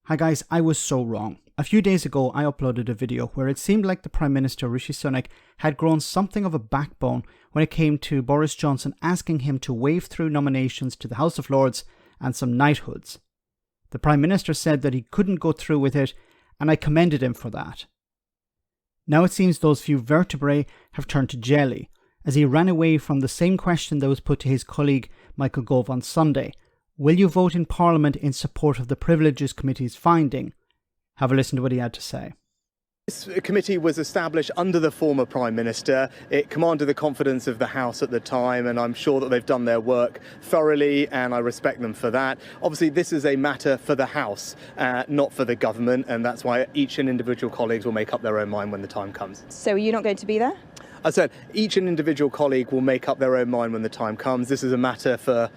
Hi guys, I was so wrong. A few days ago, I uploaded a video where it seemed like the Prime Minister Rishi Sunak had grown something of a backbone when it came to Boris Johnson asking him to wave through nominations to the House of Lords and some knighthoods. The Prime Minister said that he couldn't go through with it, and I commended him for that. Now it seems those few vertebrae have turned to jelly, as he ran away from the same question that was put to his colleague Michael Gove on Sunday. Will you vote in Parliament in support of the Privileges Committee's finding? Have a listen to what he had to say. This committee was established under the former Prime Minister. It commanded the confidence of the House at the time, and I'm sure that they've done their work thoroughly, and I respect them for that. Obviously, this is a matter for the House, not for the government, and that's why each and individual colleagues will make up their own mind when the time comes. So are you not going to be there? I said each and individual colleague will make up their own mind when the time comes. This is a matter for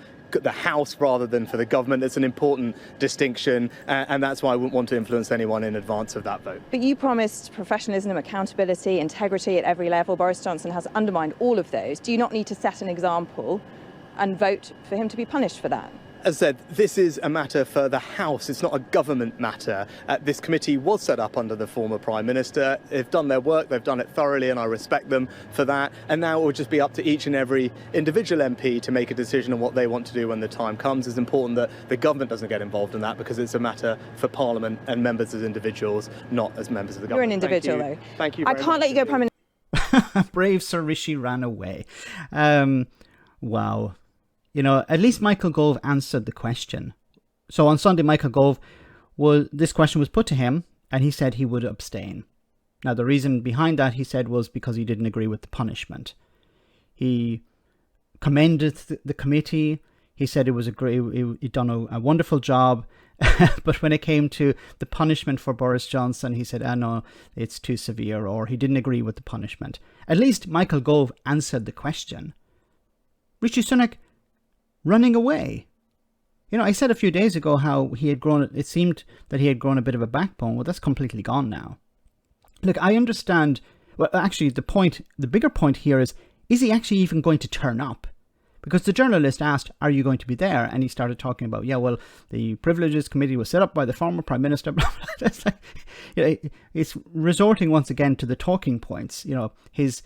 the House rather than for the government. It's an important distinction, and that's why I wouldn't want to influence anyone in advance of that vote. But you promised professionalism, accountability, integrity at every level. Boris Johnson has undermined all of those. Do you not need to set an example and vote for him to be punished for that? As I said, this is a matter for the House. It's not a government matter. This committee was set up under the former Prime Minister. They've done their work, they've done it thoroughly, and I respect them for that. And now it will just be up to each and every individual MP to make a decision on what they want to do when the time comes. It's important that the government doesn't get involved in that, because it's a matter for Parliament and members as individuals, not as members of the government. You're an individual, though. Thank you. I can't let you go, Prime Minister. Brave Sir Rishi ran away. Wow. You know, at least Michael Gove answered the question. So on Sunday, Michael Gove, this question was put to him, and he said he would abstain. Now, the reason behind that, he said, was because he didn't agree with the punishment. He commended the committee. He said it was he'd done a wonderful job. But when it came to the punishment for Boris Johnson, he said, no, it's too severe, or he didn't agree with the punishment. At least Michael Gove answered the question. Rishi Sunak running away. You know, I said a few days ago how he had grown, it seemed that he had grown a bit of a backbone. Well, that's completely gone now. Look, I understand, well, actually, the bigger point here is he actually even going to turn up? Because the journalist asked, are you going to be there? And he started talking about, yeah, well, the Privileges Committee was set up by the former Prime Minister. It's like, you know, it's resorting once again to the talking points. You know, his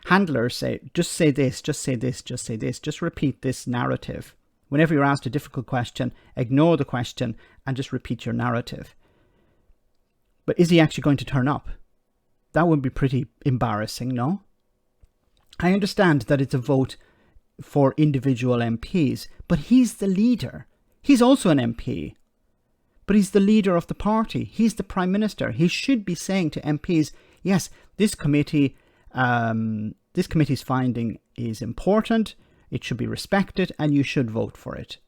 handlers say, just say this, just say this, just say this, just repeat this narrative. Whenever you're asked a difficult question, ignore the question and just repeat your narrative. But is he actually going to turn up? That would be pretty embarrassing, no? I understand that it's a vote for individual MPs, but he's the leader. He's also an MP. But he's the leader of the party. He's the Prime Minister. He should be saying to MPs, yes, this committee's finding is important, it should be respected, and you should vote for it.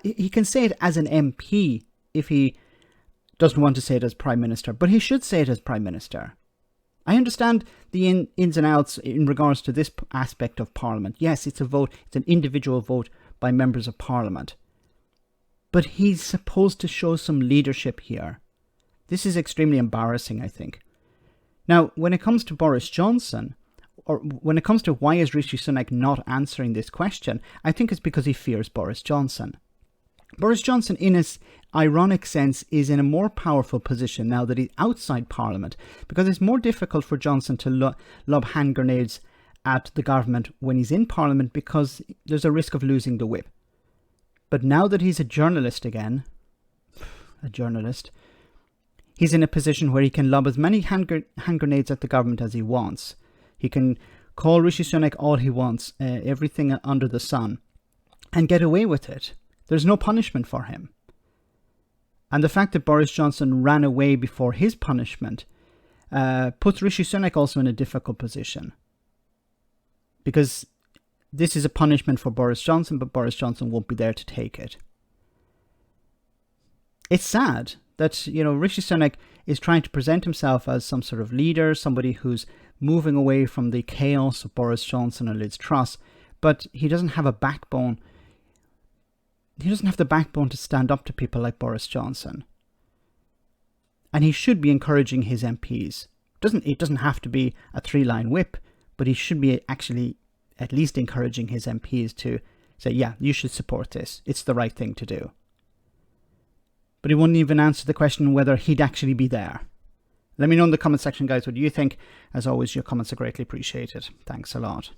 He can say it as an MP if he doesn't want to say it as Prime Minister, but he should say it as Prime Minister. I understand the ins and outs in regards to this aspect of Parliament. Yes, it's a vote, it's an individual vote by members of Parliament. But he's supposed to show some leadership here. This is extremely embarrassing, I think. Now, when it comes to Boris Johnson, or when it comes to why is Rishi Sunak not answering this question, I think it's because he fears Boris Johnson. Boris Johnson, in his ironic sense, is in a more powerful position now that he's outside Parliament, because it's more difficult for Johnson to lob hand grenades at the government when he's in Parliament, because there's a risk of losing the whip. But now that he's a journalist again, he's in a position where he can lob as many hand grenades at the government as he wants. He can call Rishi Sunak all he wants, everything under the sun, and get away with it. There's no punishment for him. And the fact that Boris Johnson ran away before his punishment puts Rishi Sunak also in a difficult position. Because this is a punishment for Boris Johnson, but Boris Johnson won't be there to take it. It's sad that, you know, Rishi Sunak is trying to present himself as some sort of leader, somebody who's moving away from the chaos of Boris Johnson and Liz Truss, but he doesn't have a backbone. He doesn't have the backbone to stand up to people like Boris Johnson. And he should be encouraging his MPs. It doesn't have to be a 3-line whip, but he should be actually at least encouraging his MPs to say, yeah, you should support this. It's the right thing to do. But he wouldn't even answer the question whether he'd actually be there. Let me know in the comment section, guys, what you think. As always, your comments are greatly appreciated. Thanks a lot.